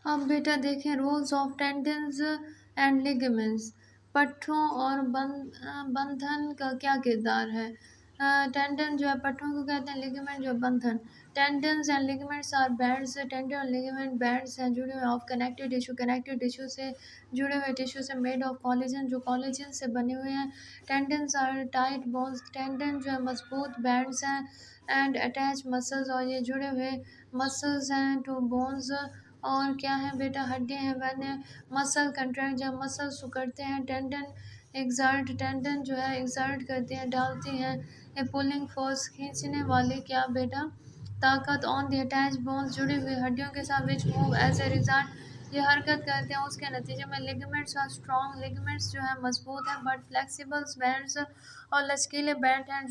अब बेटा देखें roles of tendons and ligaments. पट्ठों और बंधन का क्या किरदार है। टेंडन जो है पट्ठों को कहते हैं, लिगामेंट जो बंधन। Tendons and ligaments are bands, tendon और लिगामेंट बैंड्स हैं जुड़े हुए ऑफ कनेक्टिव टिश्यू से जुड़े हुए टिश्यू से मेड ऑफ कॉलेजन, जो कॉलेजन से बने हुए हैं। Tendons are tight bones, tendon जो है मजबूत बैंड्स हैं। एंड अटैच मसल्स, और ये जुड़े हुए मसल्स हैं टू बोन्स। और क्या है बेटा, हड्डियाँ हैं। वैन मसल कंट्रैक्ट, जब मसल सिकुड़ते हैं। टेंडन एक्सर्ट, टेंडन जो है एक्सर्ट करती हैं, डालती हैं। ए पुलिंग फोर्स, खींचने वाली क्या बेटा, ताकत। ऑन द अटैच बोन्स, जुड़ी हुई हड्डियों के साथ। Which move as a result, ये हरकत करते हैं उसके नतीजे में। लिगामेंट्स और स्ट्रॉन्ग, लिगामेंट्स जो है मजबूत है बट फ्लेक्सिबल बैंड्स और लचकीले बैंड हैं।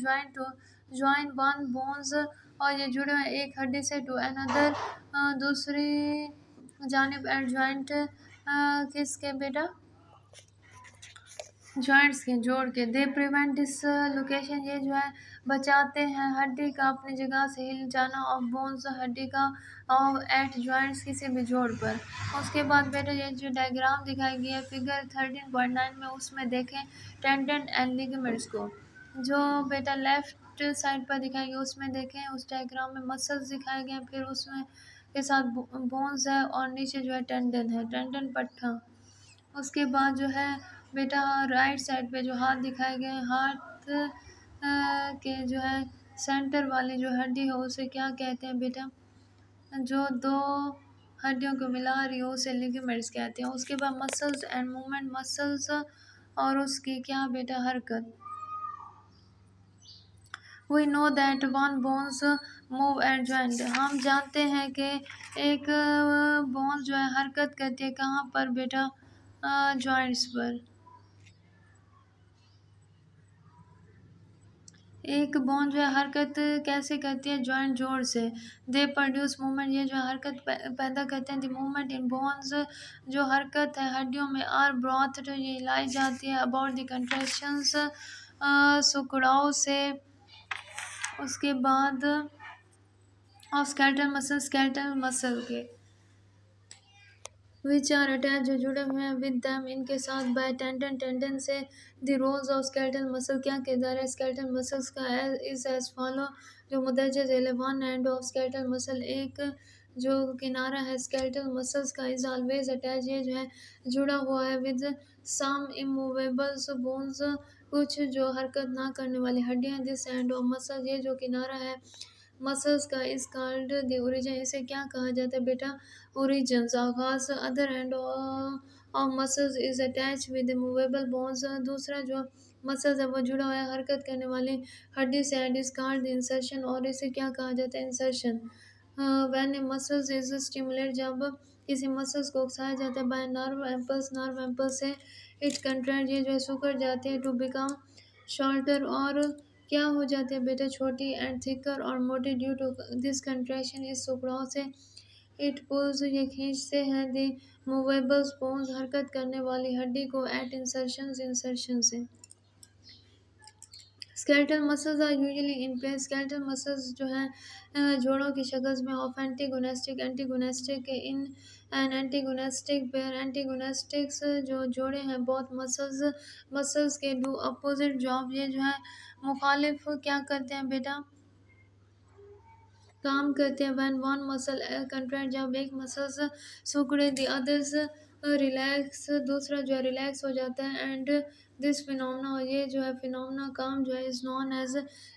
ज्वाइन वन बोन्स, और ये जुड़े हुए एक हड्डी से टू अनदर, दूसरी जानिब। एंड जॉइंट किसके बेटा, जॉइंट्स के, जोड़ के। दे प्रिवेंट डिसलोकेशन, ये जो है बचाते हैं हड्डी का अपनी जगह से हिल जाना। ऑफ बोन्स, हड्डी का। और एट जॉइंट्स, किसी भी जोड़ पर। उसके बाद बेटा ये जो डायग्राम दिखाई गई है फिगर 13.9 में, उसमें देखें टेंडन एंड लिगामेंट्स को। जो बेटा लेफ्ट साइड पर दिखाई गई उसमें देखें, उस डायग्राम में मसल्स दिखाए गए हैं, फिर उसमें के साथ बोन्स है, और नीचे जो है टेंडन है, टेंडन पट्टा। उसके बाद जो है बेटा राइट साइड पे जो हाथ दिखाए गए हैं, हाथ के जो है सेंटर वाली जो हड्डी हो उसे क्या कहते हैं बेटा, जो दो हड्डियों को मिला रही हो उसे लिगामेंट्स कहते हैं। उसके बाद मसल्स एंड मूवमेंट, मसल्स और उसकी क्या बेटा हरकत। We know that one bones move and joint, हम जानते हैं कि एक बोन्स जो है हरकत करती है कहाँ पर बेटा, जॉइंट्स पर। एक बोन जो है हरकत कैसे करती है, जॉइंट जोड़ से। दे प्रोड्यूस मूवमेंट, ये जो हरकत पैदा करते हैं। द मूवमेंट इन बोन्स, जो हरकत है हड्डियों में। आर ब्रॉथ, जो ये लाई जाती है। अबाउट द कंट्रेक्शंस, सुकड़ाव से। उसके बाद ऑफ स्केलेटल मसल के। विच आर अटैच, जो जुड़े हुए हैं। विद दैम, इनके साथ। बाय टेंडन, टेंडन से। The roles of skeletal muscle, क्या किरदार है स्केलेटल मसल्स का। इज एज फॉलो, जो मुदर्जज है। One end of skeletal muscle, एक जो किनारा है स्केलेटल मसल्स का। इज ऑलवेज अटैच, ये जो है जुड़ा हुआ है। विद सम इमूवेबल्स बोन्स, कुछ जो हरकत ना करने वाली हड्डियाँ। दिस एंड ऑफ मसल, ये जो किनारा है मसल्स का। इस कॉल्ड द ओरिजिन, इसे क्या कहा जाता है बेटा, ओरिजिन, आगाज। Other end of muscles is attach with movable bones, दूसरा जो मसल्स है वो जुड़ा हुआ है हरकत करने वाली हड्डी से। End is called the insertion, और इसे क्या कहा जाता है, insertion. When a muscles is stimulate, जब किसी मसल्स को उकसाया जाता है। By nerve impulse, nerve impulse से। इट कंट्रैक्ट, ये जो है सुकर जाते हैं। टू बिकम शॉर्टर, और क्या हो जाते हैं बेटा, छोटी। एंड थिकर, और मोटी। ड्यू टू दिस कंट्रैक्शन, इस सुकड़ाव से। इट पुल्स, ये खींचते हैं। दी मूवेबल बोन्स, हरकत करने वाली हड्डी को। एट इंसर्शन, इंसर्शन से। Skeletal muscles are usually in place, skeletal muscles जो हैं जोड़ों की शक्ल में। ऑफ एंटीगोनेस्टिक, एंटीगोनेस्टिक के। इन एन एंटीगोनेस्टिक पेयर, एंटीगोनेस्टिक्स जो जोड़े हैं। बहुत मसल्स के डू अपोजिट जॉब, ये जो है मुखालिफ क्या करते हैं बेटा, काम करते हैं। व्हेन वन मसल कंट्रैक्ट, जब एक मसल्स सिकुड़े। द अदर्स रिलैक्स, दूसरा जो है रिलैक्स हो जाता है। एंड दिस फिनोमेना, और ये जो है फिनोमेना काम जो है इज नॉन एज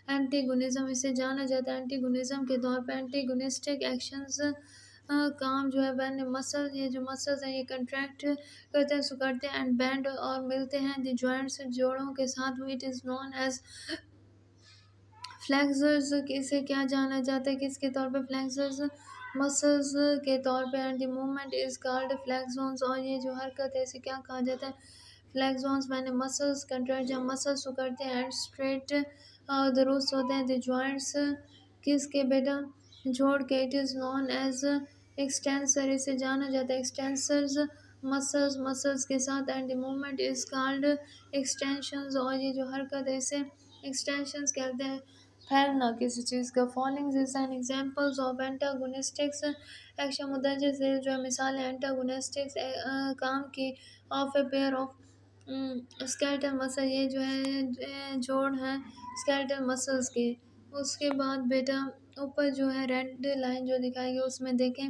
एंटीगोनिज्म, इसे जाना जाता है एंटीगोनिज्म के तौर पर। एंटीगोनिस्टिक एक्शंस, काम जो है व्हेन मसल, ये जो मसल्स हैं ये कंट्रैक्ट करते हैं, सिकुड़ते हैं। एंड बैंड, और मिलते हैं। द जॉइंट्स, जोड़ों के साथ। It is known as flexors, इसे क्या जाना जाता है किसके तौर पे, फ्लेक्सर्स मसल्स के तौर पे। And the movement is called flexions, और ये जो हरकत है इसे क्या कहा जाता है, फ्लेक्सोन्स। मैंने मसल्स कंट्रैक्ट, जब मसल्स करते हैं। एंड स्ट्रेट, दुरुस्त होते हैं। द जॉइंट्स, किसके बेटा, जोड़ के। It is known as extensor, इसे जाना जाता है एक्सटेंसर्स मसल्स के साथ। And the movement is called extensions, और ये जो हरकत है इसे एक्सटेंशंस कहते हैं। है ना किसी चीज़ का। Following is an examples of antagonistics action, मुदर्जे से जो है मिसाल एंटागोनिस्टिक्स काम की of a pair of skeletal muscle, ये जो है जोड़ है स्केलेटल मसल्स के। उसके बाद बेटा ऊपर जो है रेड लाइन जो दिखाई गई उसमें देखें,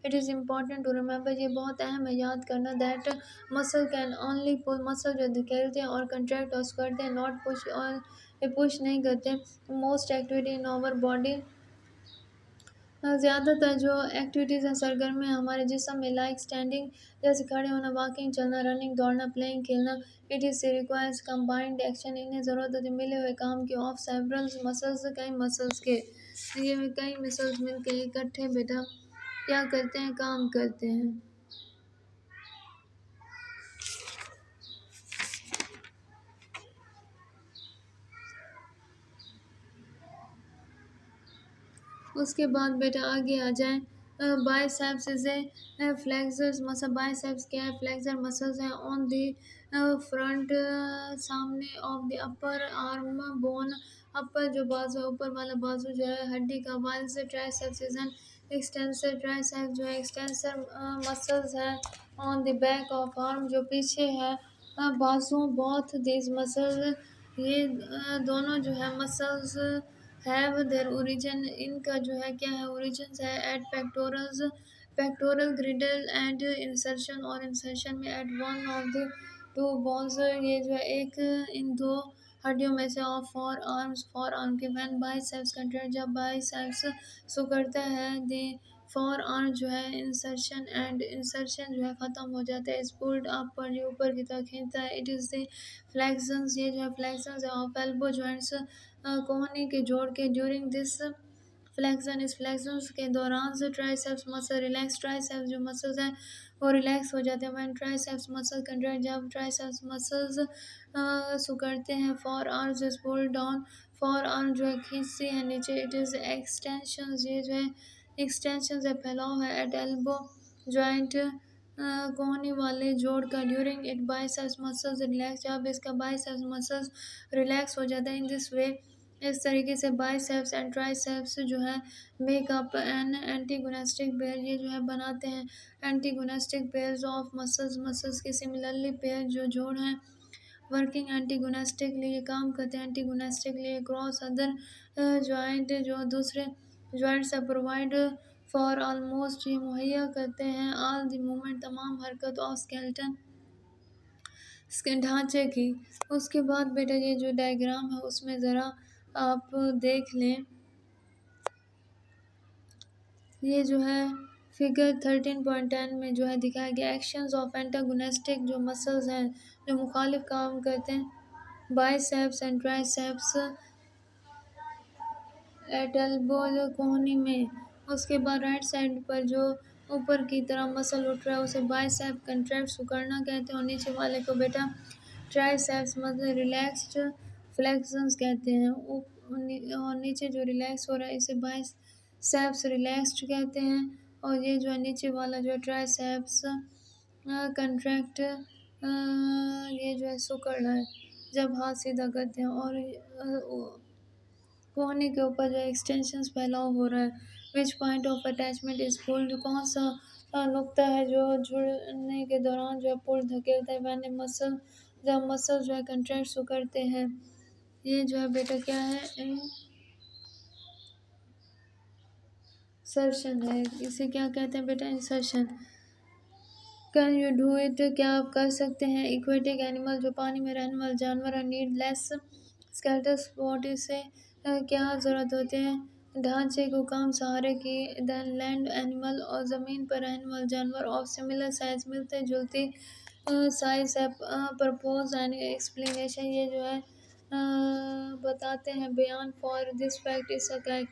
it is important to remember, ये बहुत अहम है याद करना, that muscle can only pull, muscle जो धकेलते हैं और कंट्रैक्ट और करते हैं, नॉट पुश, और ये पुश नहीं करते। Most activity in our body, ज़्यादातर जो एक्टिविटीज़ हैं सरगर्मी हमारे जिस्म में, लाइक स्टैंडिंग जैसे खड़े होना, वॉकिंग चलना, रनिंग दौड़ना, प्लेइंग खेलना, it is requires combined action, इन्हें ज़रूरत होती है मिले हुए काम की, ऑफ सेवरल मसल्स, कई मसल्स के। ये कई मसल्स मिलके इकट्ठे बेटा क्या करते हैं, काम करते हैं। उसके बाद बेटा आगे आ जाए, biceps is a flexors muscle, biceps क्या है, फ्लेक्सर मसल्स हैं ऑन दी फ्रंट, सामने of the upper arm bone, upper जो बाजू है ऊपर वाला बाजू जो है हड्डी का, वाइल से triceps is an extensor, triceps जो है एक्सटेंसर मसल्स है on the back of arm, जो पीछे है बाजू, बोथ दिस मसल, ये दोनों जो है मसल्स हैव देयर ओरिजिन, इनका जो है क्या है ओरिजिन है at pectorals, pectoral girdle and insertion, और इंसर्शन में at one of the two bones, ये जो है एक इन दो हड्डियों में से, ऑफ फॉर आर्म के, व्हेन बाइसेप्स कंट्रैक्ट, जब बाइसेप्स सिकुड़ता है, द फॉर आर्म जो है इंसर्शन एंड इंसर्शन जो है ख़त्म हो जाता है, इस पुल्ड अप पर ये ऊपर की तरफ खींचता है, इट इज़ द फ्लेक्शंस, ये जो है फ्लेक्शंस है ऑफ एल्बो जॉइंट्स, कोहनी के जोड़ के, ड्यूरिंग दिस फ्लेक्शन, इस फ्लेक्शन के दौरान से ट्राइसेप्स मसल रिलैक्स, ट्राइसेप्स जो मसल्स हैं वो रिलैक्स हो जाते हैं, व्हेन ट्राइसेप्स मसल कंट्रैक्ट, जब ट्राइसेप्स मसल्स सिकुड़ते हैं, forearms is pull down, forearm जो है खींचती है नीचे, इट इज़ एक्सटेंशन, ये जो है एक्सटेंशन से फैलाव है एट एल्बो जॉइंट, कोहनी वाले जोड़ का, during it biceps muscles relax, जब इसका बाइसेप्स मसल्स रिलैक्स हो जाता है, इन दिस वे, इस तरीके से बाइसेप्स एंड ट्राइसेप्स जो है मेकअप एन एंटीगोनिस्टिक पेयर, ये जो है बनाते हैं एंटीगोनिस्टिक पेयर्स ऑफ मसल्स, मसल्स के सिमिलरली पेयर जो जोड़ हैं वर्किंग एंटीगोनिस्टिकली, ये काम करते हैं एंटीगोनिस्टिकली क्रॉस अदर जॉइंट, जो दूसरे जॉइंट से प्रोवाइड फॉर ऑलमोस्ट, ये मुहैया करते हैं ऑल द मूवमेंट, तमाम हरकत ऑफ स्केलेटन, इसके ढांचे की। उसके बाद बेटा ये जो डायग्राम है उसमें ज़रा आप देख लें, ये जो है फिगर 13.10 में जो है दिखाया गया, एक्शंस ऑफ एंटागोनिस्टिक जो मसल्स हैं जो मुखालिफ काम करते हैं, biceps and triceps at elbow जो कोहनी में। उसके बाद राइट साइड पर जो ऊपर की तरफ मसल उठ रहा है उसे बाइसेप कंट्रैक्ट सिकुड़ना कहते हैं, और नीचे वाले को बेटा ट्राइसेप्स मसल रिलैक्स्ड फ्लेक्शंस कहते हैं, और नीचे जो रिलैक्स हो रहा है इसे बाइसेप्स रिलैक्स्ड कहते हैं, और ये जो है नीचे वाला जो ट्राइसेप्स कंट्रैक्ट, ये जो है सिकुड़ रहा है जब हाथ सीधा करते हैं, और कोहनी के ऊपर जो एक्सटेंशंस फैलाव हो रहा है, which point of attachment is pulled, कौन सा नुक्ता है जो जुड़ने के दौरान जो है पुल धकेलता है, मैंने मसल, जब मसल जो है कंट्रैक्ट करते हैं, ये जो है बेटा क्या है इंसर्शन है, इसे क्या कहते हैं बेटा insertion. Can you do it, क्या आप कर सकते हैं, इक्वेटिक एनिमल जो पानी में रहने वाले जानवर नीड लेस स्केलेटल सपोर्ट, इसे क्या ज़रूरत होती है ढांचे को कम सहारे की, दैन लैंड एनिमल, और ज़मीन पर रहने वाले जानवर ऑफ सिमिलर साइज मिलते जुलती साइज है, प्रपोज एंड एक्सप्लेनेशन, ये जो है बताते हैं बयान फॉर दिस फैक्ट, इसका क्या है